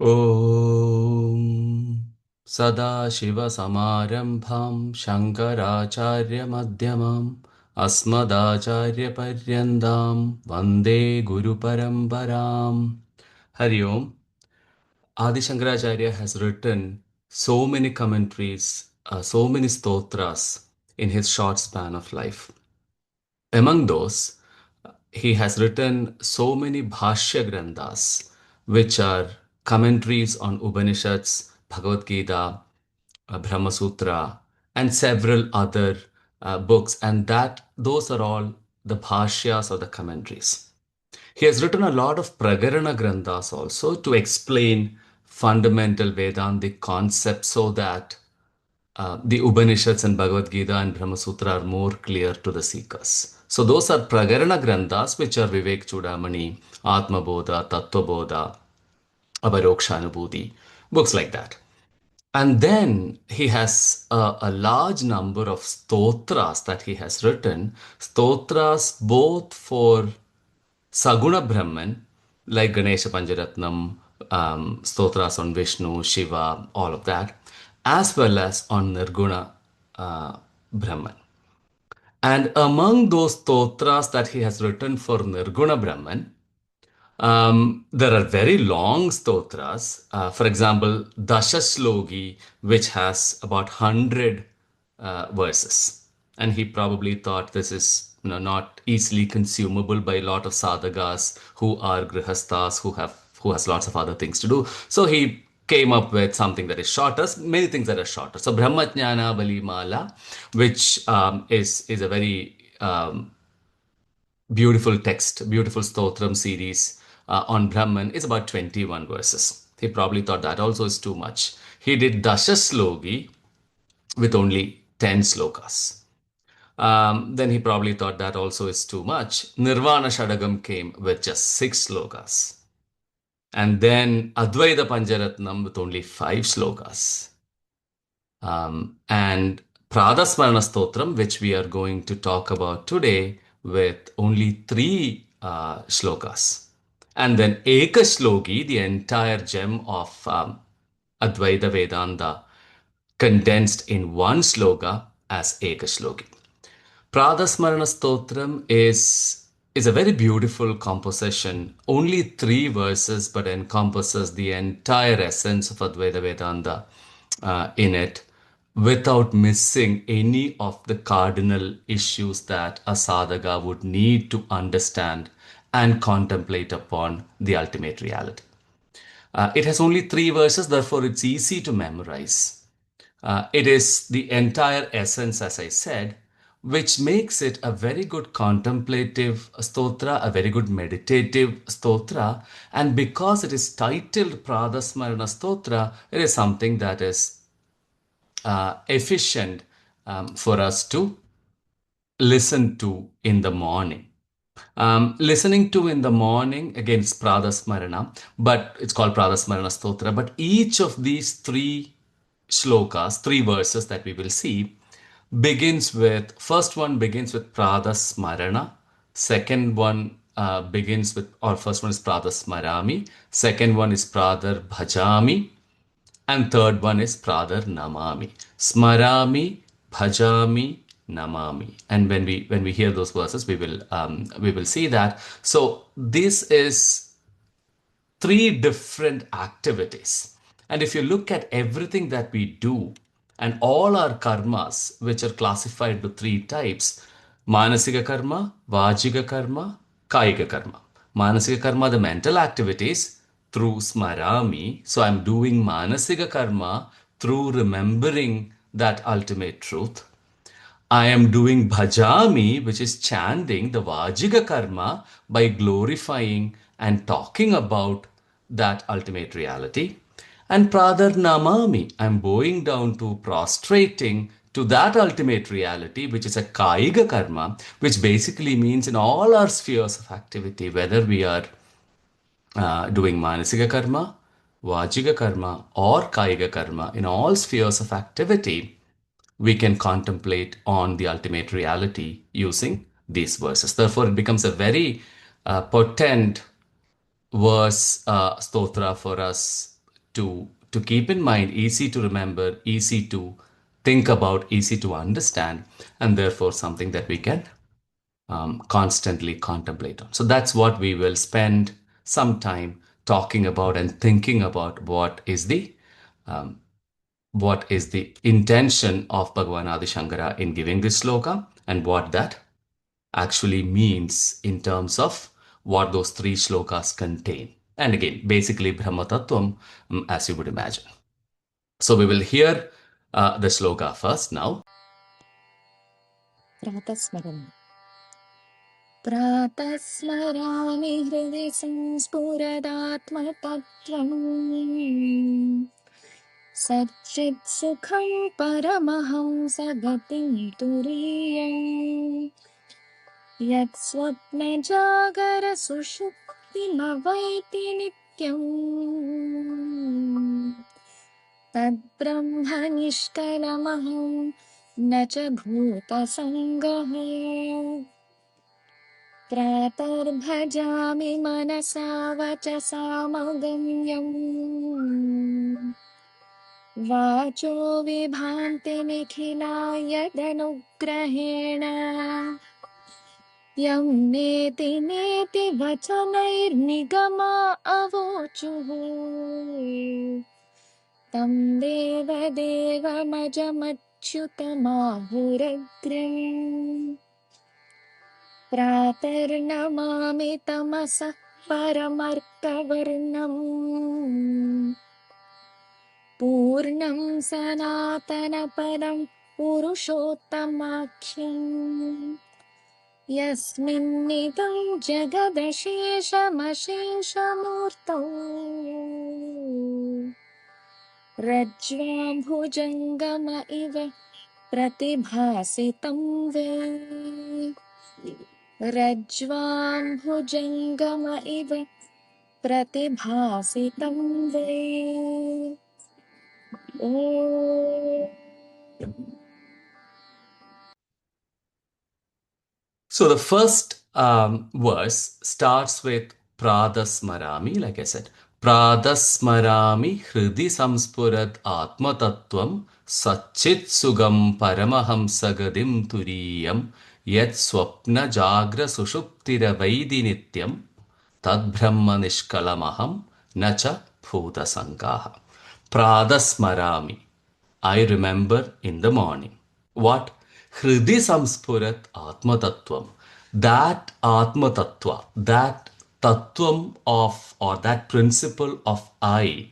Om Sadashivasamarambham Shankaracharya Asmadaacharya-paryandam Vande Guru Parambaram. Hari Om. Adi Shankaracharya has written so many commentaries, so many stotras in his short span of life. Among those, he has written so many Bhashya Granthas, which are commentaries on Upanishads, Bhagavad Gita, Brahma Sutra, and several other books, and that those are all the Bhashyas or the commentaries. He has written a lot of Prakarana Granthas also to explain fundamental Vedantic concepts so that the Upanishads and Bhagavad Gita and Brahma Sutra are more clear to the seekers. So those are Prakarana Granthas, which are Vivek Chudamani, Atma Bodha, Tattva Bodha, Aparokshanubhuti, books like that. And then he has a large number of stotras that he has written, stotras both for Saguna Brahman, like Ganesha Panjaratnam, stotras on Vishnu, Shiva, all of that, as well as on Nirguna Brahman. And among those stotras that he has written for Nirguna Brahman, there are very long stotras. For example, Dashaslogi, which has about 100 verses. And he probably thought this is not easily consumable by a lot of sadhakas who are grihasthas, who has lots of other things to do. So he came up with something that is shorter, many things that are shorter. So Brahmajnana Bali Mala, which is a very beautiful text, beautiful Stotram series on Brahman is about 21 verses. He probably thought that also is too much. He did Dashaslogi with only 10 slokas. Then he probably thought that also is too much. Nirvana Shadagam came with just 6 slokas. And then Advaita Panjaratnam with only 5 slokas. And Pratasmaranastotram, which we are going to talk about today, with only 3 shlokas. And then Ekashloki, the entire gem of Advaita Vedanta, condensed in one sloka as Ekashloki. Pratasmaranastotram is a very beautiful composition, only 3 verses, but encompasses the entire essence of Advaita Vedanta in it, without missing any of the cardinal issues that a sadhaka would need to understand and contemplate upon the ultimate reality. It has only 3 verses, therefore it's easy to memorize. It is the entire essence, as I said, which makes it a very good contemplative stotra, a very good meditative stotra. And because it is titled Pradasmarana Stotra, it is something that is efficient for us to listen to in the morning. Listening to in the morning, again, it's Pradasmarana, but it's called Pradasmarana Stotra. But each of these 3 shlokas, 3 verses that we will see, begins with, first one begins with Pradasmarana, second one begins with, or first one is Pradasmarami, second one is Pradar Bhajami, and third one is Pradar Namami. Smarami, Bhajami, Namami. And when we hear those verses, we will see that. So this is 3 different activities. And if you look at everything that we do and all our karmas, which are classified to 3 types, Manasika karma, Vajika karma, Kaika karma. Manasika karma, the mental activities through smarami. So I'm doing Manasika karma through remembering that ultimate truth. I am doing bhajami, which is chanting the Vajika karma by glorifying and talking about that ultimate reality. And pradar namami, I'm bowing down to prostrating to that ultimate reality, which is a kaiga karma, which basically means in all our spheres of activity, whether we are doing manasika karma, vajika karma, or kaiga karma, in all spheres of activity, we can contemplate on the ultimate reality using these verses. Therefore, it becomes a very potent verse stotra for us to keep in mind, easy to remember, easy to think about, easy to understand, and therefore something that we can constantly contemplate on. So that's what we will spend some time talking about and thinking about what is the intention of Bhagavan Adi Shankara in giving this sloka and what that actually means in terms of what those three slokas contain. And again, basically Brahma Tattvam, as you would imagine. So we will hear the sloka first now. Pratasmaranastotram. Pratasmarami hृदि संस्फुरदात्मतत्त्वम् सच्चित्सुखं परमहंसगतिं तुरीयम् यत्स्वप्नजागरसुषुप्तिमवैति नित्यम् तद्ब्रह्म निष्कलमहं न च भूतसङ्गः प्रातर्भजामि मनसा वचसा मगम्यम् वाचो विभान्तिनिखिला यदनुग्रहेण यं नेति नेति वचनैर्निगमा अवोचुः तं देवदेवमजमच्युतमाहुरग्रम् प्रातर्नमामि तमसः परमर्कवर्णम् पूर्णं सनातनपदं पुरुषोत्तमाख्यम् यस्मिन्निदं जगदशेषमशेषमूर्तौ रज्ज्वां भुजङ्गम इव प्रतिभासितं वे रज्ज्वां भुजङ्गम इव प्रतिभासितं वे ॐ So the first verse starts with Pratasmarami, like I said. Pratasmarami hridi samspurat atma tattvam satchit sugam paramahamsagadim turiyam yat swapna jagra sushuptira vaidi nityam tad brahma nishkalamaham nacha bhuta sankaha. Pratasmarami. I remember in the morning. What? Hridi samspurat atma tattvam. That atma tattva, that tattvam of, or that principle of I.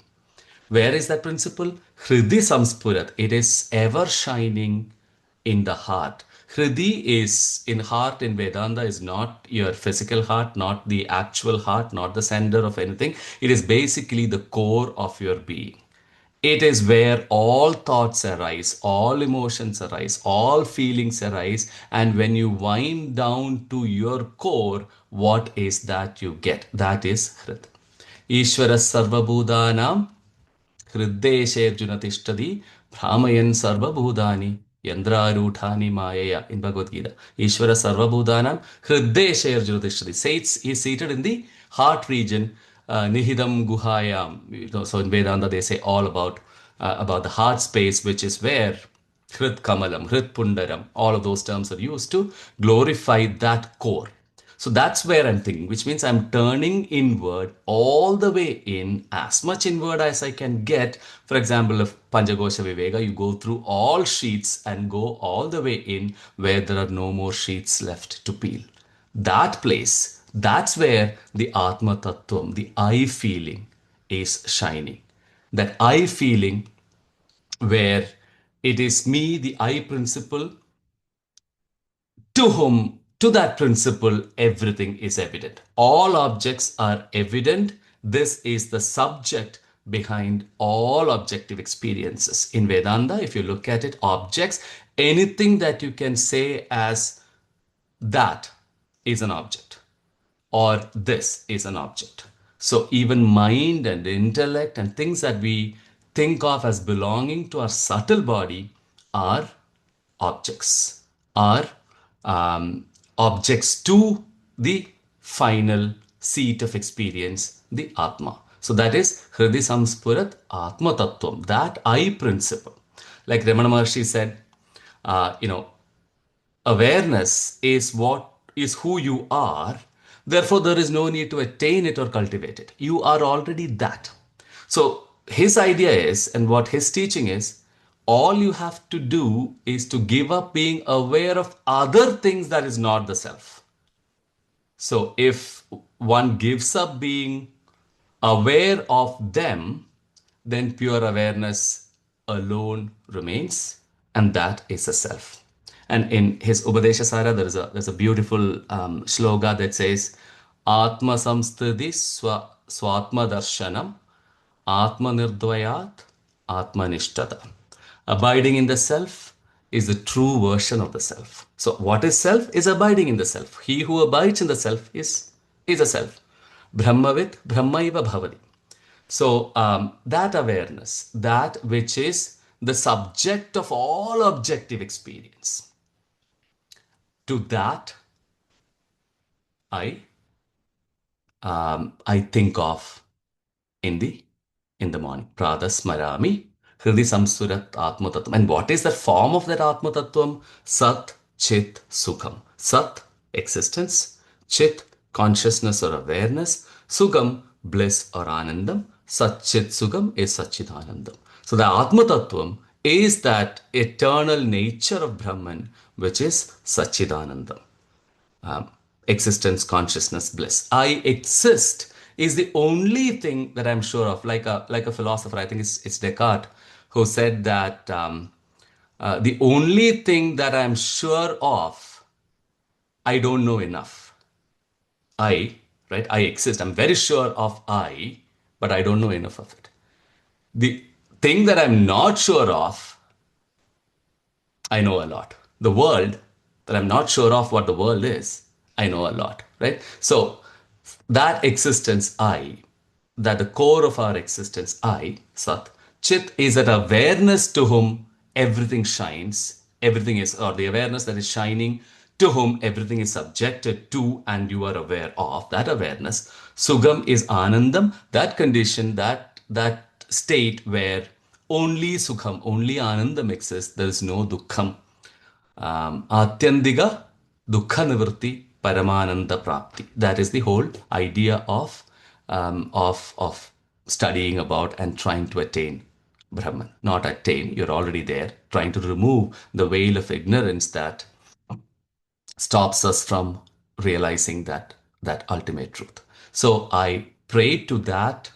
Where is that principle? Hridi samspurat. It is ever shining in the heart. Hridi is in heart in Vedanta is not your physical heart, not the actual heart, not the center of anything. It is basically the core of your being. It is where all thoughts arise, all emotions arise, all feelings arise. And when you wind down to your core, what is that you get? That is Hrit. Ishvara Sarvabhudanam Hriddesherjuna Tishtadi Brahmayan Sarvabhudani Yandrarudhani Mayaya in Bhagavad Gita. Ishvara Sarvabhudanam Hriddesherjuna Tishtadi. Says he is seated in the heart region. Nihidam Guhayam. So in Vedanta they say all about the heart space, which is where Hrit Kamalam, Hrit Pundaram, all of those terms are used to glorify that core. So that's where I'm thinking, which means I'm turning inward all the way in, as much inward as I can get. For example, if Panchagosha Viveka, you go through all sheets and go all the way in where there are no more sheets left to peel. That place, that's where the Atma Tattvam, the I feeling is shining. That I feeling where it is me, the I principle, to whom, to that principle, everything is evident. All objects are evident. This is the subject behind all objective experiences. In Vedanta, if you look at it, objects, anything that you can say as that is an object, or this is an object. So even mind and intellect and things that we think of as belonging to our subtle body are objects, are objects to the final seat of experience, the Atma. So that is Hridi Samspurat Atma Tattvam, that I principle. Like Ramana Maharshi said, you know, awareness is what is who you are. Therefore, there is no need to attain it or cultivate it. You are already that. So his idea is, and what his teaching is, all you have to do is to give up being aware of other things that is not the self. So if one gives up being aware of them, then pure awareness alone remains, and that is a self. And in his Upadeshasara, there's a beautiful shloka that says, Atma samsthiti swatma darshanam Atma nirdvayat Atma nishtata. Abiding in the self is the true version of the self. So what is self? Is abiding in the self. He who abides in the self is a self. Brahmavit Brahmaiva bhavati. So that awareness, that which is the subject of all objective experience, to that I I think of in the morning. Pratasmarami Hridi Samsurat Atmatattvam. And what is the form of that Atmatattvam? Sat Chit Sukham. Sat, existence. Chit, consciousness or awareness. Sukham, bliss or Anandam. Sat Chit Sukham is Satchidanandam. So the Atmatattvam is that eternal nature of Brahman, which is Satchidanandam. um, existence, consciousness, bliss. I exist is the only thing that I'm sure of. Like a philosopher, I think it's Descartes who said that the only thing that I'm sure of, I don't know enough. I exist. I'm very sure of I, but I don't know enough of it. The thing that I'm not sure of, I know a lot. The world that I'm not sure of what the world is, I know a lot, right? So that existence, I, that the core of our existence, I, Sat, Chit is that awareness to whom everything shines, everything is, or the awareness that is shining to whom everything is subjected to and you are aware of, that awareness. Sugam is Anandam, that condition, that state where only Sukham, only Anandam exists, there is no Dukkham. Atyandiga Dukkha Nivritti Paramananda Prapti. That is the whole idea of studying about and trying to attain Brahman. Not attain, you're already there, trying to remove the veil of ignorance that stops us from realizing that ultimate truth. So I pray to that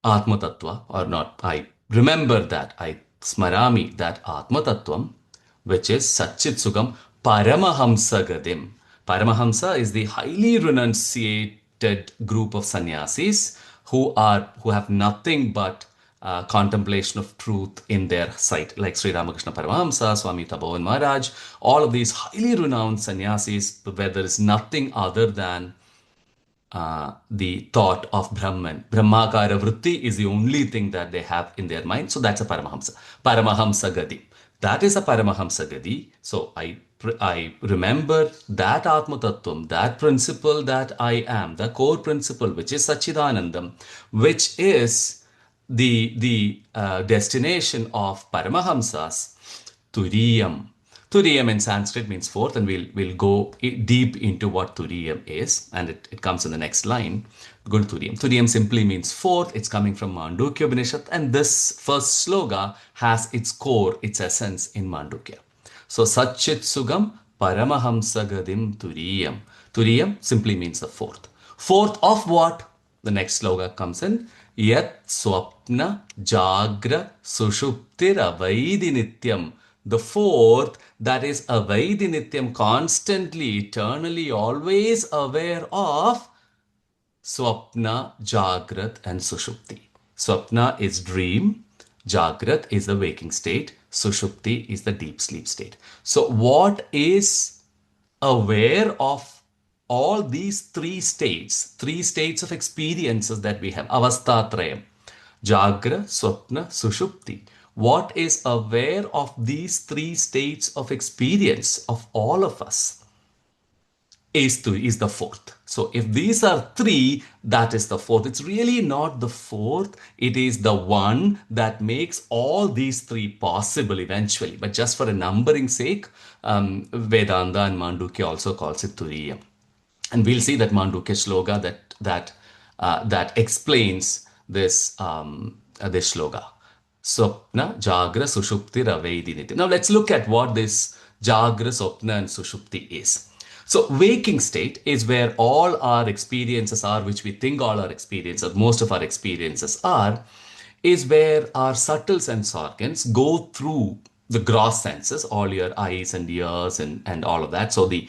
Atma Tattva, or not, I remember that, I smarami that Atma Tattvam, which is Satchit Sugam Paramahamsa Gadim. Paramahamsa is the highly renunciated group of sannyasis who have nothing but contemplation of truth in their sight, like Sri Ramakrishna Paramahamsa, Swami Tapovan Maharaj, all of these highly renowned sannyasis, where there is nothing other than the thought of Brahman. Brahmakara Vritti is the only thing that they have in their mind. So that's a Paramahamsa. Paramahamsa Gadi. That is a Paramahamsa Gadi. So I remember that Atma Tattvam, that principle that I am, the core principle, which is Satchidanandam, which is the destination of Paramahamsas, Turiyam. Turiyam in Sanskrit means fourth, and we'll go deep into what Turiyam is, and it comes in the next line. Go to Turiyam. Turiyam simply means fourth. It's coming from Mandukya Upanishad, and this first sloga has its core, its essence in Mandukya. So Satchit Sugam Paramahamsa Gadim Turiyam. Turiyam simply means the fourth. Fourth of what? The next sloga comes in. Yat Swapna Jagra Sushuptir Avaidi Nityam. The fourth, that is Avaidi Nityam, constantly, eternally, always aware of Swapna, Jagrat, and Sushupti. Swapna is dream, Jagrat is the waking state, Sushupti is the deep sleep state. So, what is aware of all these three states of experiences that we have? Avastatrayam, Jagra, Swapna, Sushupti. What is aware of these three states of experience of all of us? is the fourth. So if these are three, that is the fourth. It's really not the fourth. It is the one that makes all these three possible eventually. But just for a numbering sake, Vedanta and Mandukya also calls it Turiyam. And we'll see that Mandukya shloka that explains this shloka. Swapna, Jagra, Sushupti, Ravediniti. Now let's look at what this Jagra, Swapna, and Sushupti is. So waking state is where all our experiences are, which we think all our experiences, most of our experiences are, is where our subtle sense organs go through the gross senses, all your eyes and ears and all of that. So the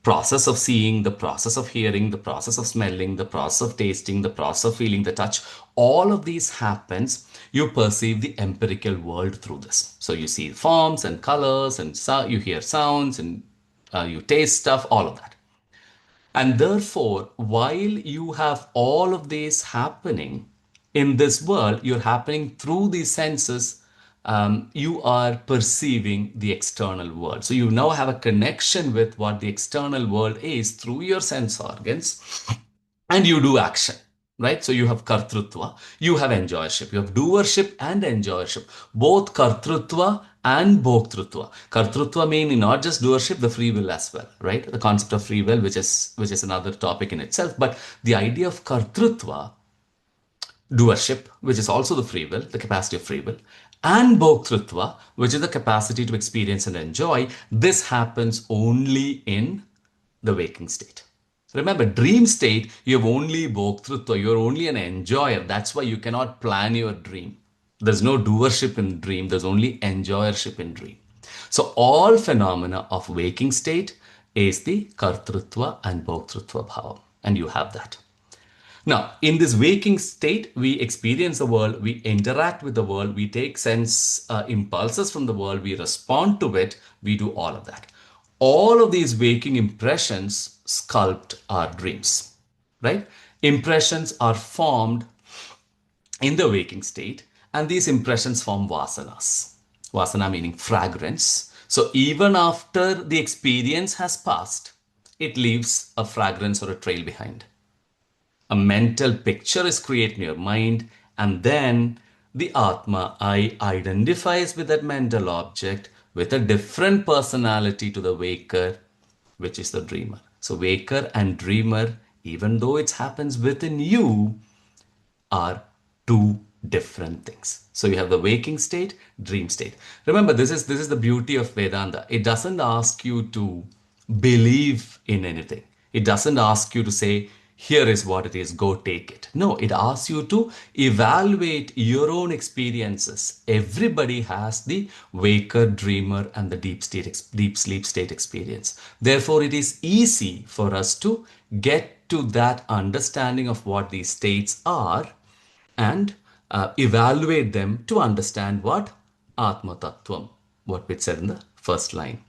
process of seeing, the process of hearing, the process of smelling, the process of tasting, the process of feeling, the touch, all of these happens. You perceive the empirical world through this. So you see forms and colors and you hear sounds and you taste stuff, all of that. And therefore, while you have all of this happening in this world, you're happening through these senses, you are perceiving the external world. So you now have a connection with what the external world is through your sense organs, and you do action. Right? So you have kartrutva, you have enjoyership, you have doership and enjoyership, both kartrutva and bhoktrutva. Kartrutva meaning not just doership, the free will as well, right? The concept of free will, which is another topic in itself. But the idea of kartrutva, doership, which is also the free will, the capacity of free will, and bhoktrutva, which is the capacity to experience and enjoy, this happens only in the waking state. Remember, dream state, you have only bhoktrutva, you're only an enjoyer. That's why you cannot plan your dream. There's no doership in dream, there's only enjoyership in dream. So all phenomena of waking state is the kartrutva and bhoktrutva bhava. And you have that. Now, in this waking state, we experience the world, we interact with the world, we take sense impulses from the world, we respond to it, we do all of that. All of these waking impressions sculpt our dreams, right? Impressions are formed in the waking state, and these impressions form vasanas. Vasana meaning fragrance. So even after the experience has passed, it leaves a fragrance or a trail behind. A mental picture is created in your mind, and then the Atma, I, identifies with that mental object with a different personality to the waker, which is the dreamer. So waker and dreamer, even though it happens within you, are two different things. So you have the waking state, dream state. Remember, this is the beauty of Vedanta. It doesn't ask you to believe in anything. It doesn't ask you to say, here is what it is, go take it. No, it asks you to evaluate your own experiences. Everybody has the waker, dreamer, and the deep sleep state experience. Therefore, it is easy for us to get to that understanding of what these states are and evaluate them to understand what Atma Tattvam, what we said in the first line,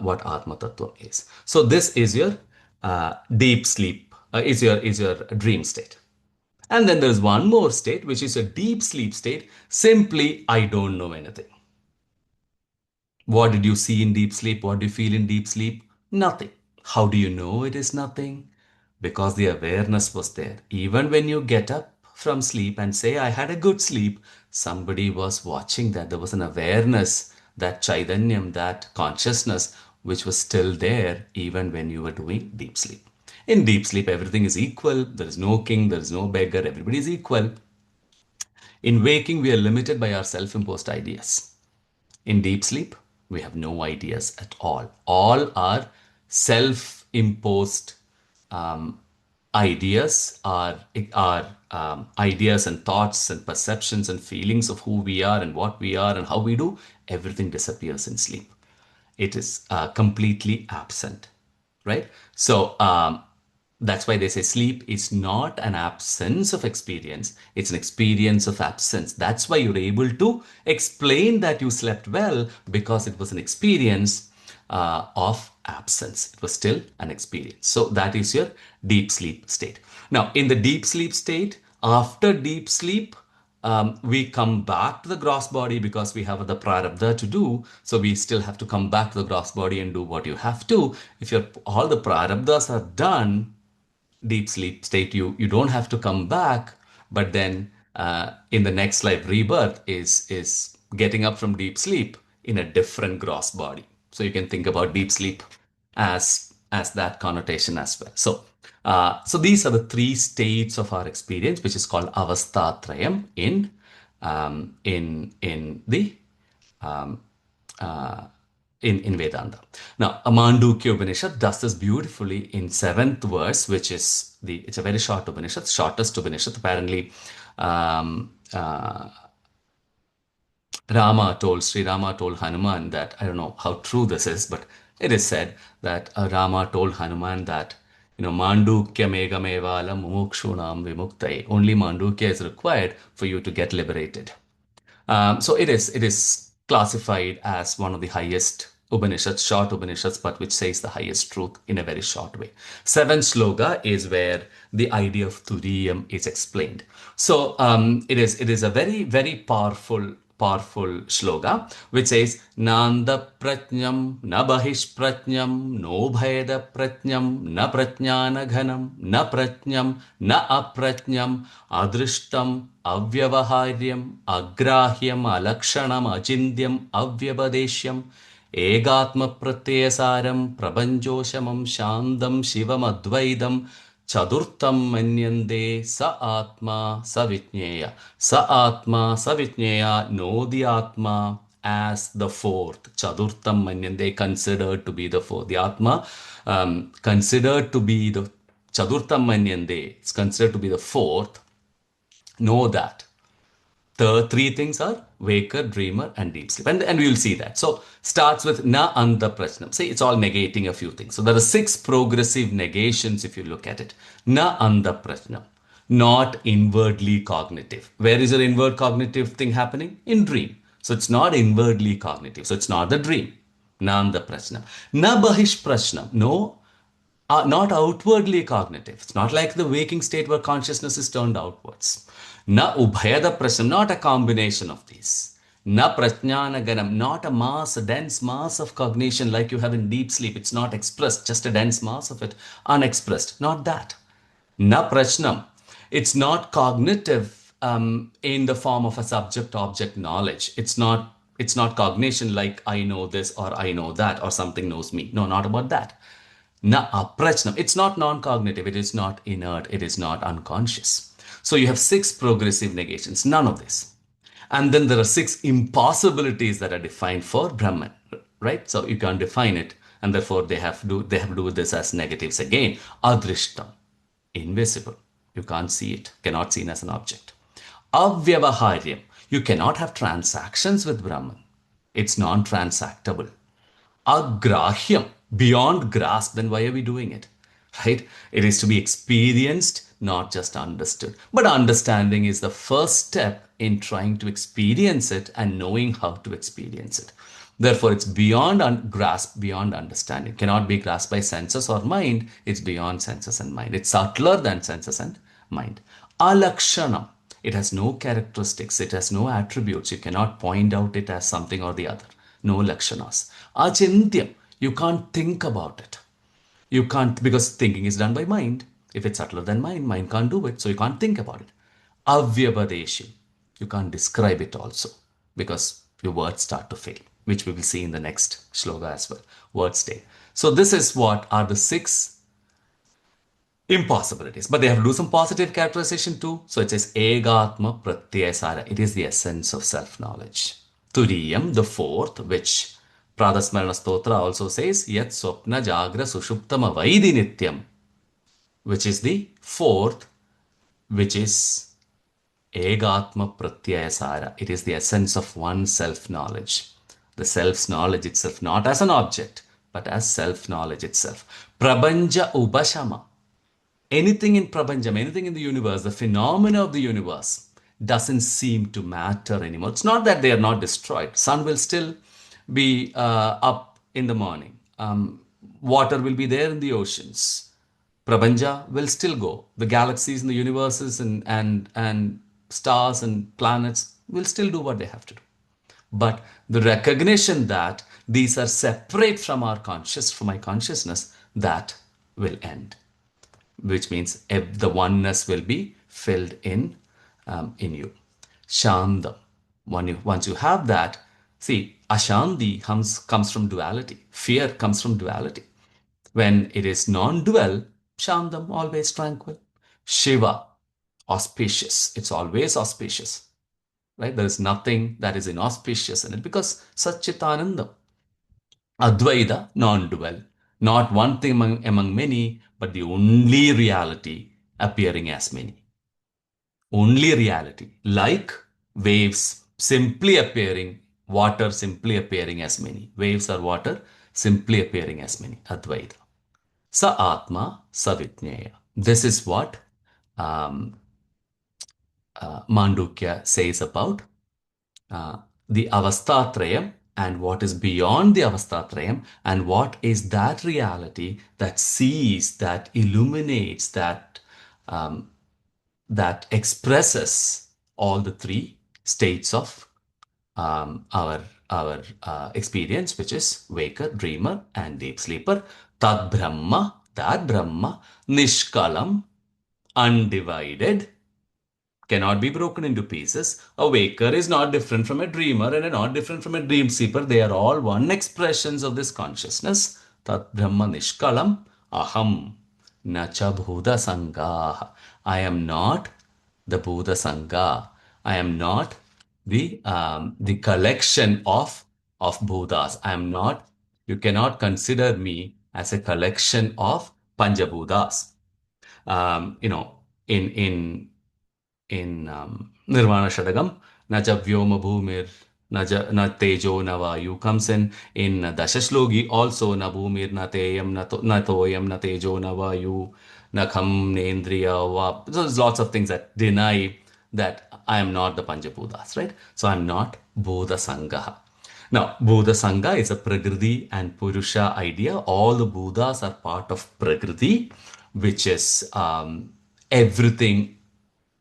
what Atma Tattvam is. So this is your deep sleep, is your dream state. And then there's one more state, which is a deep sleep state. Simply, I don't know anything. What did you see in deep sleep? What do you feel in deep sleep? Nothing. How do you know it is nothing? Because the awareness was there. Even when you get up from sleep and say, I had a good sleep, somebody was watching that. There was an awareness, that Chaitanyam, that consciousness, which was still there even when you were doing deep sleep. In deep sleep, everything is equal. There is no king, there is no beggar, everybody is equal. In waking, we are limited by our self-imposed ideas. In deep sleep, we have no ideas at all. All are self-imposed ideas, are ideas and thoughts and perceptions and feelings of who we are and what we are and how we do. Everything disappears in sleep. It is completely absent, right? So that's why they say sleep is not an absence of experience, it's an experience of absence. That's why you're able to explain that you slept well, because it was an experience of absence. It was still an experience. So that is your deep sleep state. Now, in the deep sleep state, after deep sleep, we come back to the gross body because we have the prarabdha to do. So we still have to come back to the gross body and do what you have to. If all the prarabdhas are done, deep sleep state, you don't have to come back. But then in the next life, rebirth is getting up from deep sleep in a different gross body. So you can think about deep sleep as that connotation as well. So these are the three states of our experience, which is called avastatrayam in the um, uh, in Vedanta. Now, Mandukya Upanishad does this beautifully in seventh verse, which is it's a very short Upanishad, shortest Upanishad. Apparently, Sri Rama told Hanuman that, I don't know how true this is, but it is said that Rama told Hanuman that, Mandukya Megamevala Mumukshunam Vimuktai, only Mandukya is required for you to get liberated. So it is classified as one of the highest Upanishads, short Upanishads, but which says the highest truth in a very short way. Seventh sloka is where the idea of Turiyam is explained. So it is a very, very powerful shloka which says Nanda Prajnam, Na Bahish Prajnam, No Bheda Prajnam, Na Prajnana Ghanam, Na Prajnam, Na Aprajnam, Adrishtam, Avyavaharyam, Agrahyam, Alakshanam, Achindhyam, Avyabadeshyam, Egatma Pratyasaram, Prabanjoshamam, Shandam, Shivam Advaidam, Chadurtam Manyande, Sa Atma, Savitnyeya. Sa Atma, Savitnyeya, know the Atma as the fourth. Chadurtam Manyande, considered to be the fourth. The Atma considered to be the Chadurtam Manyande, it's considered to be the fourth. Know that. The three things are waker, dreamer, and deep sleep. And we will see that. So starts with na anda prasnam. See, it's all negating a few things. So there are 6 progressive negations if you look at it. Na anda prasnam. Not inwardly cognitive. Where is your inward cognitive thing happening? In dream. So it's not inwardly cognitive. So it's not the dream. Na anda prasnam. Na bahish prasnam. No, not outwardly cognitive. It's not like the waking state where consciousness is turned outwards. Na ubhayada prasnam, not a combination of these. Na prajnana ganam, not a mass, a dense mass of cognition like you have in deep sleep. It's not expressed, just a dense mass of it, unexpressed. Not that. Na prajnam, it's not cognitive in the form of a subject-object knowledge. It's not cognition like I know this or I know that or something knows me. No, not about that. Na aprajnam. It's not non-cognitive. It is not inert. It is not unconscious. So you have 6 progressive negations. None of this. And then there are 6 impossibilities that are defined for Brahman, right? So you can't define it, and therefore they have to do with this as negatives again. Adrishtam, invisible. You can't see it, cannot seen as an object. Avyavaharyam, you cannot have transactions with Brahman. It's non-transactable. Agrahyam, beyond grasp, then why are we doing it? Right? It is to be experienced, not just understood. But understanding is the first step in trying to experience it and knowing how to experience it. Therefore, it's beyond grasp, beyond understanding. It cannot be grasped by senses or mind. It's beyond senses and mind. It's subtler than senses and mind. Alakshanam, it has no characteristics. It has no attributes. You cannot point out it as something or the other. No lakshanas. Achintyam, you can't think about it. You can't, because thinking is done by mind. If it's subtler than mind, mind can't do it. So you can't think about it. Avyabadeshim, you can't describe it also because your words start to fail, which we will see in the next shloka as well. Words stay. So this is what are the 6 impossibilities, but they have to do some positive characterization too. So it says Egatma Pratyasara. It is the essence of self-knowledge. Turiyam, the 4th, which Pratasmaranastotram also says, Yat Swapna Jagra Sushuptama Vaidi Nityam, which is the 4th, which is Egatma Pratyasara. It is the essence of one self-knowledge. The self-knowledge itself, not as an object, but as self-knowledge itself. Prabanja Ubashama. Anything in Prabhanjam, anything in the universe, the phenomena of the universe doesn't seem to matter anymore. It's not that they are not destroyed. Sun will still be up in the morning. Water will be there in the oceans. Prabhanja will still go. The galaxies and the universes and stars and planets will still do what they have to do. But the recognition that these are separate from from my consciousness, that will end, which means the oneness will be filled in you. Shandam. Once you have that, see, Ashanti comes from duality. Fear comes from duality. When it is non-dual, Shandam, always tranquil. Shiva, auspicious. It's always auspicious. Right? There is nothing that is inauspicious in it because Satchitanandam. Advaita, non-dual. Not one thing among many, but the only reality appearing as many. Only reality. Like waves simply appearing, water simply appearing as many. Waves are water simply appearing as many. Advaita. Sa Atma, Sa Vitneya. This is what um, Mandukya says about the Avastatrayam and what is beyond the Avastatrayam and what is that reality that sees, that illuminates, that expresses all the three states of our experience, which is waker, dreamer, and deep sleeper. Tad Brahma, that Brahma, Nishkalam, undivided, cannot be broken into pieces. A waker is not different from a dreamer and not different from a dream sleeper. They are all one expressions of this consciousness. Tat Brahma Nishkalam Aham Nacha Bhuda Sangha. I am not the Bhuda Sangha. I am not the collection of Bhudas. I am not, you cannot consider me as a collection of Panjabhudas. You know, in Nirvana Shadagam, Naja Vyoma Bhumir, na Tejo na Vayu comes in Dashashlogi also na Bhumir na Teyam na Toyam na Tejo na Vayu na Kham Nendriya Va. So there's lots of things that deny that I am not the Panjabhutas, right? So I'm not Bodha Sangha. Now, Bodha Sangha is a Prakriti and Purusha idea. All the Buddhas are part of Prakriti, which is everything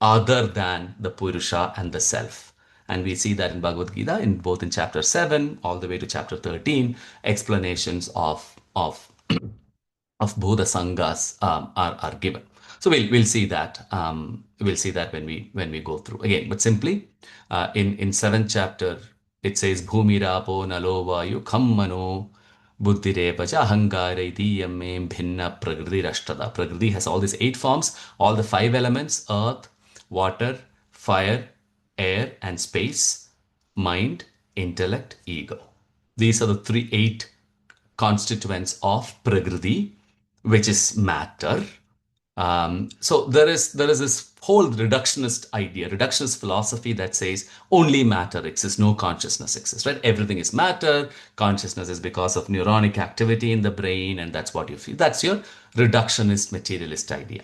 other than the Purusha and the self. And we see that in Bhagavad Gita, in both in chapter 7 all the way to chapter 13, explanations of Bodha Sanghas are given. So we'll see that when we go through again. But simply in seventh chapter it says Bhumi Rapo Nalo Vayu Khammano Buddhirepacha Ahankara Idiyame Bhinna Prakriti Rashtada. Prakriti has all these 8 forms, all the 5 elements: earth, water, fire, air, and space, mind, intellect, ego. These are the 8 constituents of Prakriti, which is matter. So there is this whole reductionist idea, reductionist philosophy that says only matter exists, no consciousness exists, right? Everything is matter. Consciousness is because of neuronic activity in the brain, and that's what you feel. That's your reductionist materialist idea.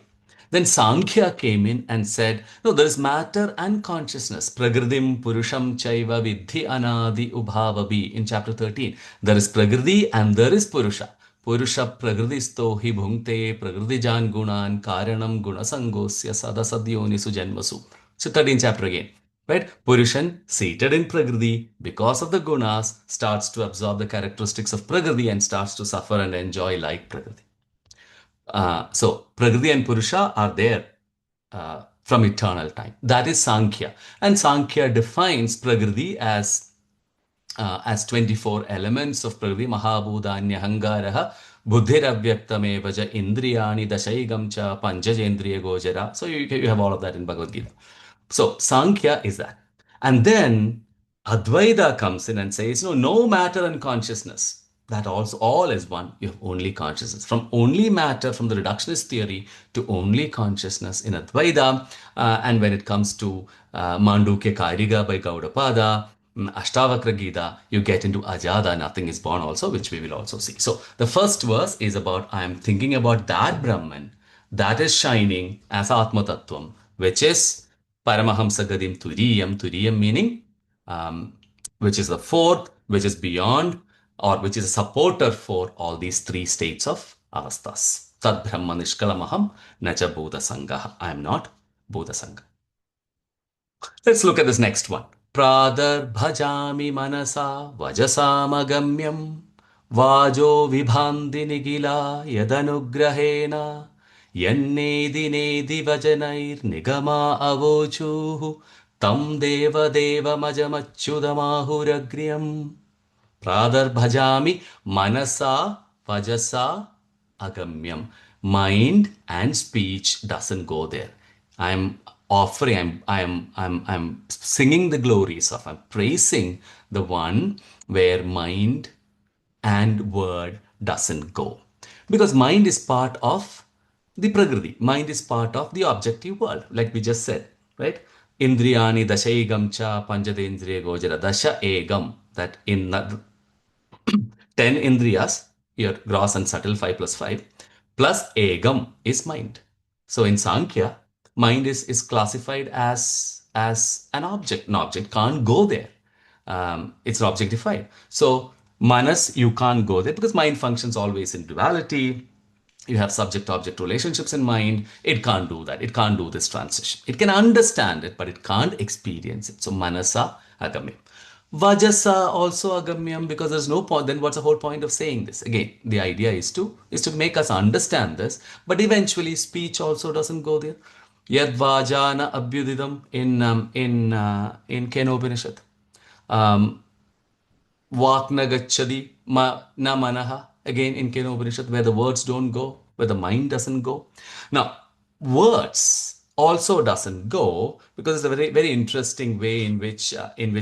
Then Sankhya came in and said, no, there is matter and consciousness. Pragradim Purusham Chaiva Vidhi Anadi Ubhavabi in chapter 13. There is Pragriti and there is Purusha. Purusha Pragritisto hi bhungte Pragritijan Gunan Karanam Gunasangosya Sadasadyonisu Janmasu. So 13th chapter again. Right? Purushan, seated in Prakriti, because of the gunas, starts to absorb the characteristics of Prakriti and starts to suffer and enjoy like Prakriti. So Prakriti and Purusha are there from eternal time. That is Sankhya. And Sankhya defines Prakriti as 24 elements of Prakriti. Mahabhudanya Hangaraha Buddhiravyaktamevaja Indriyani Dashaigam cha Panchajendriya Gojara. So you have all of that in Bhagavad Gita. So Sankhya is that. And then Advaita comes in and says, no matter and consciousness. That also all is one. You have only consciousness. From only matter, from the reductionist theory to only consciousness in Advaita. And when it comes to Mandukya Kairiga by Gaudapada, Ashtavakra Gita, you get into Ajada, nothing is born also, which we will also see. So the first verse is about, I am thinking about that Brahman that is shining as Atma Tattvam, which is Paramahamsa Gadim Turiyam meaning which is the fourth, which is beyond, or which is a supporter for all these 3 states of avasthas. Tad Brahma Nishkalamaham Nacha Bodha Sangha. I am not Bodha Sangha. Let's look at this next one. Pradar bhajami manasa vajasamagamyam vajo vibhandi nigila yadanugrahena yannedi nedi vajanair nigama avochuhu tam deva deva majamachyudamahuragryam. Pradarbhajami manasa vajasa agamyam. Mind and speech doesn't go there. I'm offering, I'm singing the glories of, I'm praising the one where mind and word doesn't go. Because mind is part of the prakriti. Mind is part of the objective world, like we just said, right? Indriyani dasha egam cha panchadendriya gojara dasha egam. That in 10 indriyas, your gross and subtle 5 plus 5, plus egam is mind. So in Sankhya, mind is classified as an object. An object can't go there. It's objectified. So manas, you can't go there because mind functions always in duality. You have subject object relationships in mind. It can't do that. It can't do this transition. It can understand it, but it can't experience it. So manasa agamyam. Vajasa also agamyam, because there's no point. Then what's the whole point of saying this? Again, the idea is to make us understand this, but eventually speech also doesn't go there. Yad vajana abhyudidam in Kenopanishad. Um, Vakna gachadi na manaha. Again in Kena Upanishad, where the words don't go, where the mind doesn't go. Now, words also doesn't go because it's a very very interesting way in which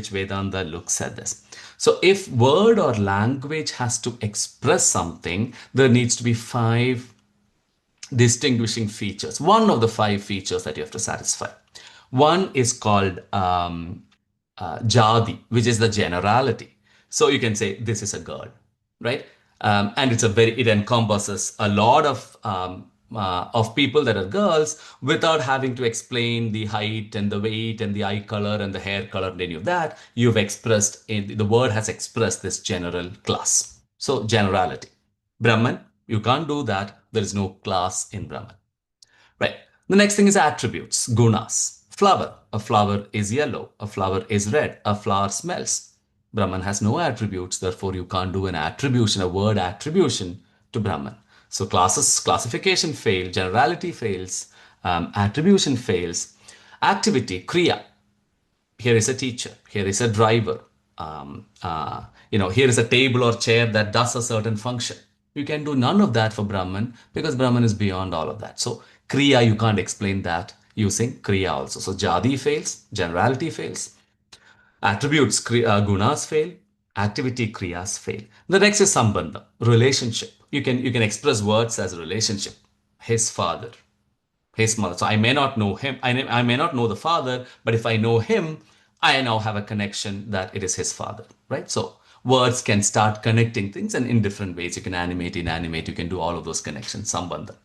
Vedanta looks at this. So, if word or language has to express something, there needs to be five distinguishing features. One of the five features that you have to satisfy. One is called jadi, which is the generality. So you can say this is a girl, right? And it encompasses a lot of people that are girls without having to explain the height and the weight and the eye color and the hair color and any of that. The word has expressed this general class. So generality. Brahman, you can't do that. There is no class in Brahman. Right. The next thing is attributes, gunas. Flower. A flower is yellow. A flower is red. A flower smells. Brahman has no attributes. Therefore, you can't do an attribution, a word attribution to Brahman. So classification fails, generality fails, attribution fails. Activity, kriya. Here is a teacher. Here is a driver. Here is a table or chair that does a certain function. You can do none of that for Brahman because Brahman is beyond all of that. So kriya, you can't explain that using kriya also. So jadi fails, generality fails, attributes, gunas fail, activity, kriyas fail. The next is sambandha, relationship. You can express words as relationship. His father, his mother. So I may not know him, I may not know the father, but if I know him, I now have a connection that it is his father, right? So words can start connecting things, and in different ways. You can animate, inanimate, you can do all of those connections, sambandha.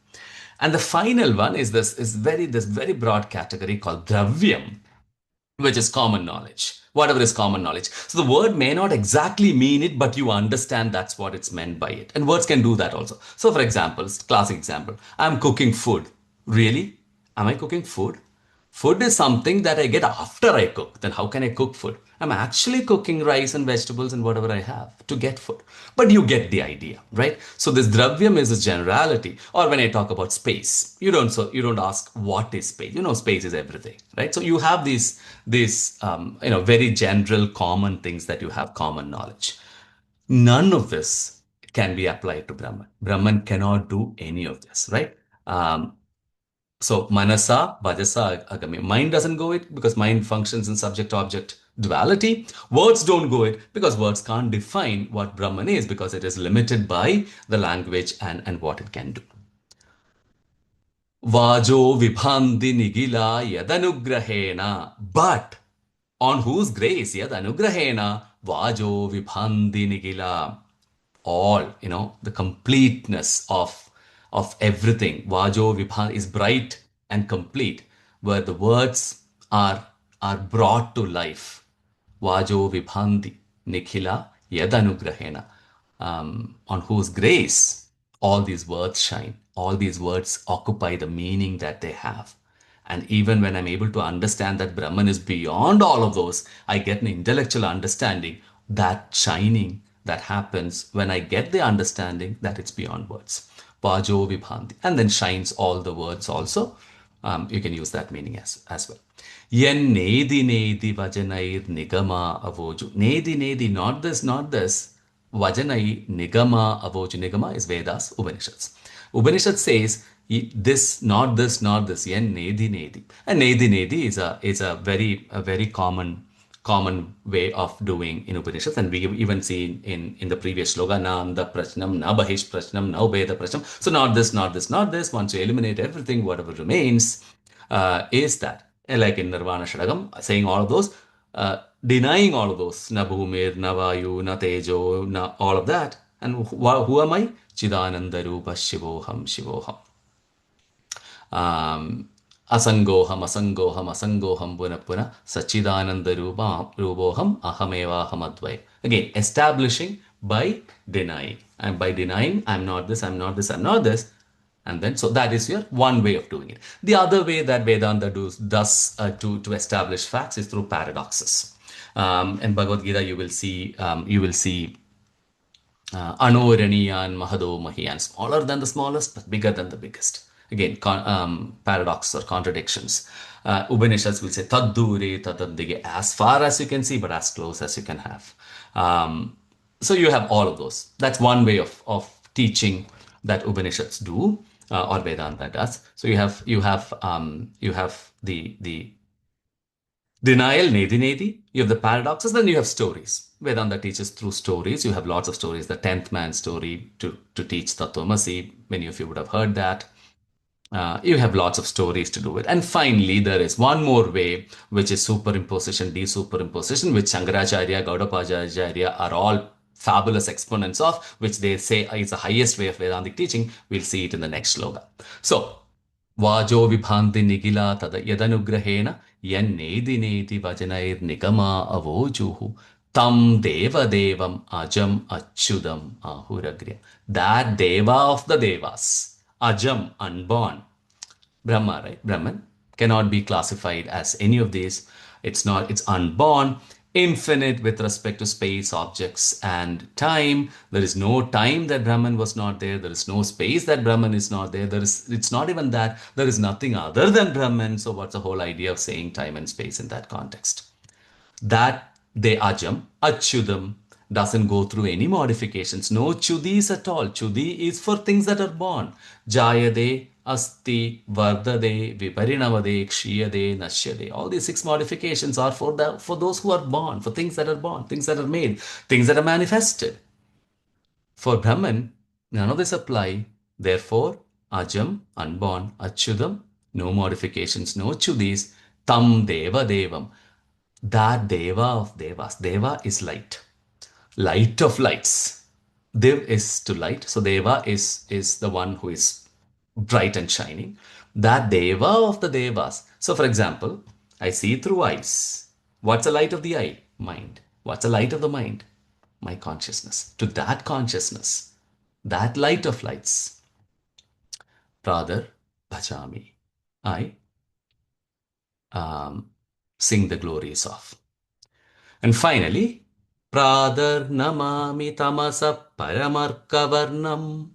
And the final one is this very broad category called dravyam, which is common knowledge. Whatever is common knowledge. So the word may not exactly mean it, but you understand that's what it's meant by it. And words can do that also. So, for example, classic example, I'm cooking food. Really? Am I cooking food? Food is something that I get after I cook. Then how can I cook food? I'm actually cooking rice and vegetables and whatever I have to get food. But you get the idea, right? So this dravyam is a generality. Or when I talk about space, you don't ask what is space. You know, space is everything, right? So you have these very general common things that you have common knowledge. None of this can be applied to Brahman. Brahman cannot do any of this, right? So manasa, vajasa, agami. Mind doesn't go it because mind functions in subject-object duality. Words don't go it because words can't define what Brahman is because it is limited by the language and what it can do. Vajo vibhandi nigila yadanugrahena. But on whose grace yadanugrahena vajo vibhandi nigila. All, the completeness of everything. Vajo Vibha is bright and complete, where the words are brought to life. Vajo Vibhandi Nikhila Yadanugrahena. On whose grace all these words shine, all these words occupy the meaning that they have. And even when I'm able to understand that Brahman is beyond all of those, I get an intellectual understanding. That shining that happens when I get the understanding that it's beyond words. Pajo vibhanti. And then shines all the words also. You can use that meaning as well. Yen nedi nedi vajanair nigama avoju. Nedi nedi, not this, not this. Vajanai nigama avoju. Nigama is Vedas, Upanishads. Upanishad says this, not this, not this. Yen nedi nedi. And nedi nedi is a very common way of doing in Upanishads, and we even see in the previous sloga, na anda prashnam, na bahish prashnam, na ubeda prashnam. So not this, not this, not this. Once you eliminate everything, whatever remains is that. And like in Nirvana Shadagam, saying all of those, denying all of those, na bhumir, na vayu, na tejo, na all of that. And who am I? Chidananda Rupa Shivoham Shivoham. Asangoham, asangoham, asangoham, puna puna, Sachidananda Ruboham, Ahamevaham Advai. Again, establishing by denying. And by denying, I'm not this, I'm not this, I'm not this. And then, so that is your one way of doing it. The other way that Vedanta does to establish facts is through paradoxes. In Bhagavad Gita, you will see Anoraniyan Mahado Mahiyan, smaller than the smallest, but bigger than the biggest. Again, paradox or contradictions. Upanishads will say Taddure Tadaddige, as far as you can see, but as close as you can have. So you have all of those. That's one way of teaching that Upanishads do, or Vedanta does. So you have the denial, nedi nedi. You have the paradoxes, then you have stories. Vedanta teaches through stories. You have lots of stories. The 10th man story to teach Tatvamasi. Many of you would have heard that. You have lots of stories to do it. And finally, there is one more way, which is superimposition, desuperimposition, which Shankaracharya, Gaudapadhyacharya are all fabulous exponents of, which they say is the highest way of Vedantic teaching. We'll see it in the next sloka. So, Vajo vibhanti nigila tada yadanugrahena yannedi nedi vajanair nigama avojuhu tam deva devam ajam achudam ahuragriya. That deva of the devas, ajam, unborn, Brahma, right? Brahman cannot be classified as any of these. It's not, it's unborn, infinite with respect to space, objects, and time. There is no time that Brahman was not there. There is no space that Brahman is not there. It's not even that. There is nothing other than Brahman. So what's the whole idea of saying time and space in that context? That the ajam, achyudam, doesn't go through any modifications. No chudis at all. Chudi is for things that are born. Jayade, asti, vardade, viparinavade, kshiyade, nashyade. All these 6 modifications are for those who are born, for things that are born, things that are made, things that are manifested. For Brahman, none of this apply. Therefore, ajam, unborn, achyudam, no modifications, no chudis, tam deva devam. That Deva of Devas. Deva is light. Light of lights. Dev is to light. So Deva is the one who is bright and shining. That Deva of the Devas. So for example, I see through eyes. What's the light of the eye? Mind. What's the light of the mind? My consciousness. To that consciousness, that light of lights, Pradar Bhajami, I sing the glories of. And finally, Pradar Namami Tamasa Paramarkavarnam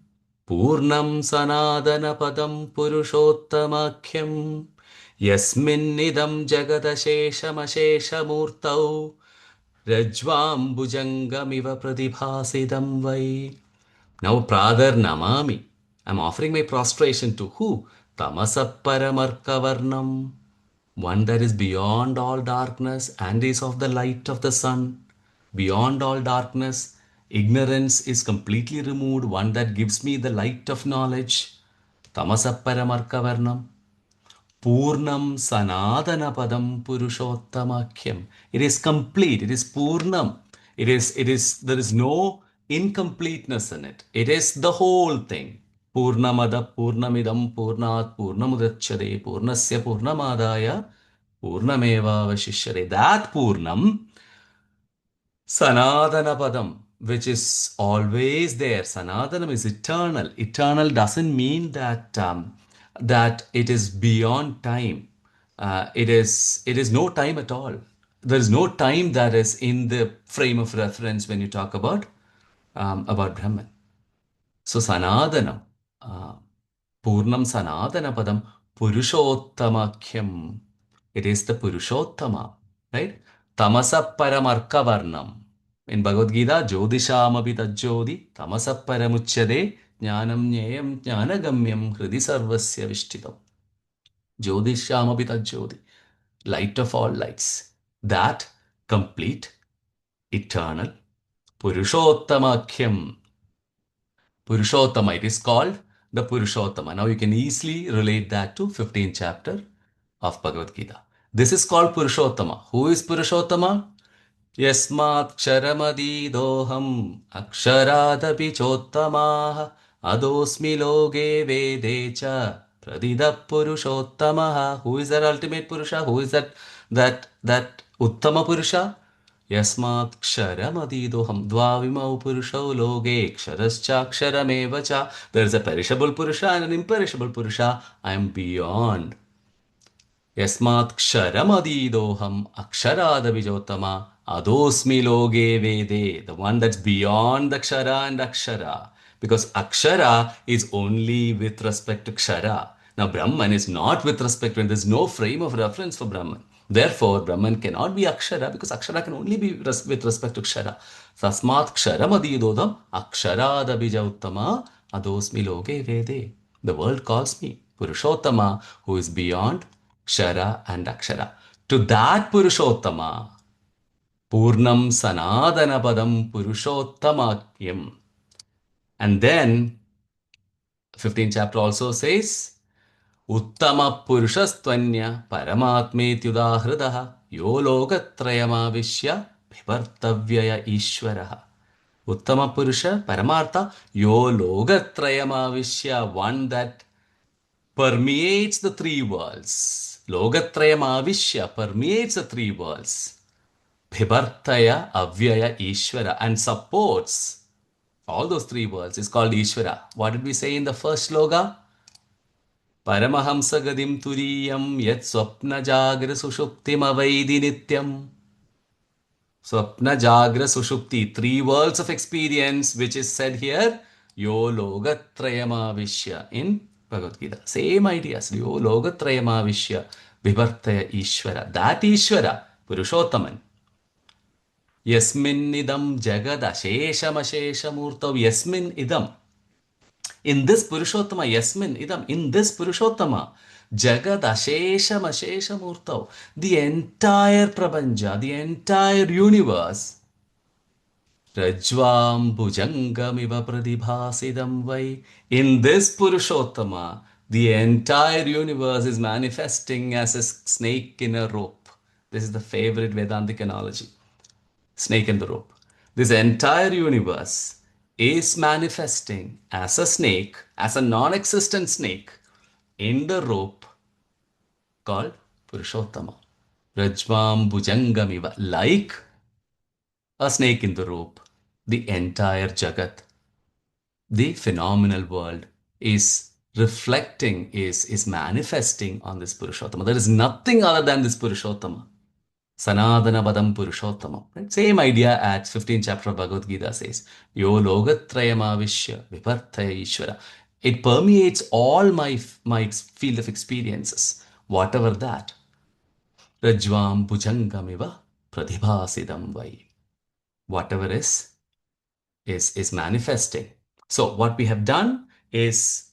Purnam Sanadana Padam Purushottamakhyam Yasminnidam Jagadasheshamasheshamurtau Rajvam Bhujangamiva Pradibhasidam Vai. Now Pradar Namami. I'm offering my prostration to who? Tamasa Paramarkavarnam, one that is beyond all darkness and is of the light of the sun. Beyond all darkness, ignorance is completely removed, one that gives me the light of knowledge. Tamasa Paramarkavarnam. Purnam Sanadana Padam Purushottamakyam. It is complete, it is Purnam. There is no incompleteness in it. It is the whole thing. Purnamada Purnamidam Purnat Purnamudachyade Purnasya Purnamadaya Purnameva Vashishyade. That Purnam, Sanadana Padam, which is always there. Sanadanam is eternal. Eternal doesn't mean that it is beyond time. It is no time at all. There is no time that is in the frame of reference when you talk about Brahman. So Sanadana, Purnam Sanadana Padam Purushottamakyam. It is the Purushottama, right? Tamasa Paramarkavarnam. In Bhagavad Gita, Jodishamapi Tajjodi, Tamasa Paramuchyade, Jnanam Nyayam Jnanagamyam Hridi Sarvasya Vishtitam. Jodhishyamapi Tajjodi, light of all lights. That complete, eternal, Purushottamakyam. Purushottama, it is called the Purushottama. Now you can easily relate that to 15th chapter of Bhagavad Gita. This is called Purushottama. Who is Purushottama? Yasmaksharamadidoham aksharadapi chottamaha adosmi loge vedecha pradida purushottamaha. Who is that ultimate Purusha? Who is that Uttama Purusha? Yasmaksharamadidoham dvavimau purusho loge ksharaschaksharameva cha. There is a perishable Purusha and an imperishable Purusha. I am beyond. Yasmat ksharamadidoham aksharadabhijottama adosmi loge vede. The one that's beyond the kshara and akshara. Because akshara is only with respect to kshara. Now Brahman is not with respect to, and there's no frame of reference for Brahman. Therefore, Brahman cannot be akshara because akshara can only be with respect to kshara. Tasmat ksharamadidoham aksharadabhijottama adosmi loge vede. The world calls me Purushottama, who is beyond Kshara and Akshara. To that Purushottama, Purnam Sanadana Padam Purushottamakyam. And then, 15th chapter also says, Uttama Purushastvanya Paramatmetyudahridaha Yo Lokatrayamavishya Vivartavyaya Ishvaraha. Uttama Purusha Paramartha Yo Lokatrayamavishya, one that permeates the three worlds. Logatrayam avishya permeates the three worlds. Bhibartaya avyaya Ishvara, and supports all those three worlds is called Ishvara. What did we say in the first sloga? Paramahamsa gadim turiyam yat swapna jagra sushuptim avaidi nityam. Swapna Jagra Sushupti, three worlds of experience, which is said here, Yo Logatrayama Vishya in Bhagavad Gita. Same ideas, Yo Logatrayama Vishya, Vivartaya Ishvara. That Ishvara, Purushottaman. Yasmin idam jagad ashesham asheshamurtav yasmin idam. In this Purushottama, Yasmin idam, in this Purushottama, Jagad Ashesham Asheshamurtav, the entire Prabanja, the entire universe, Rajvam Bhujangamiva Pradibhasidam Vai. In this Purushottama, the entire universe is manifesting as a snake in a rope. This is the favorite Vedantic analogy. Snake and the rope. This entire universe is manifesting as a snake, as a non-existent snake in the rope called Purushottama. Rajvam Bhujangamiva, like a snake in the rope. The entire Jagat, the phenomenal world, is reflecting, is manifesting on this Purushottama. There is nothing other than this Purushottama. Sanadana Badam Purushottama. Right? Same idea at 15th chapter of Bhagavad Gita says, Yo Logatrayamavishya Viparthaya Ishvara. It permeates all my field of experiences, whatever that. Rajvam Bhujangamiva Pradibhasidam Vai. Whatever is manifesting. So what we have done is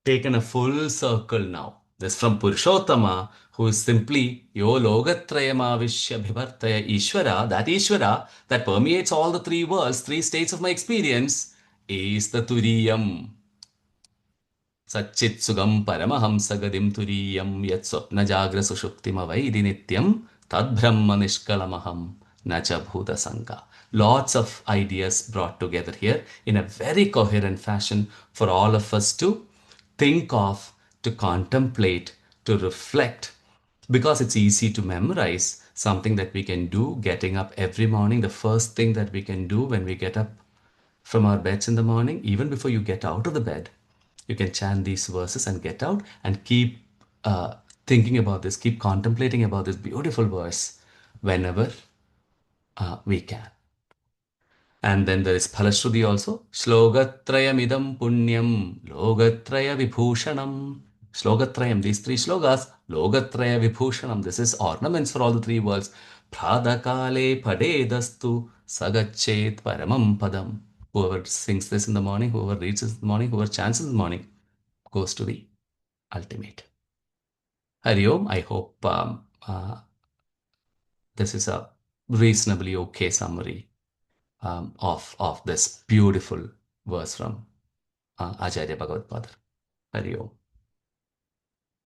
taken a full circle now. This from Purushottama, who is simply Yo Logatrayamavishya Bhivartaya Ishvara, that Ishvara that permeates all the three worlds, three states of my experience, is the Turiyam. Satchit Sugam Paramahamsa Gadim Turiyam Yat Swapna Jagra Sushuptima Vaidi Nityam Tad Brahma Nishkalamaham Nacha Bhuta Sangha. Lots of ideas brought together here in a very coherent fashion for all of us to think of, to contemplate, to reflect, because it's easy to memorize, something that we can do getting up every morning. The first thing that we can do when we get up from our beds in the morning, even before you get out of the bed, you can chant these verses and get out and keep thinking about this, keep contemplating about this beautiful verse whenever we can. And then there is Phalashruti also. Shlogatrayamidam punyam logatraya vibhushanam. Shlogatrayam, these three slogas. Logatraya vibhushanam, this is ornaments for all the three worlds. Pradakale padedastu sagachet paramam padam. Whoever sings this in the morning, whoever reads this in the morning, whoever chants in the morning, goes to the ultimate. Hari Om. I hope this is a reasonably okay summary of this beautiful verse from Acharya Bhagavad Padar. Hari Om.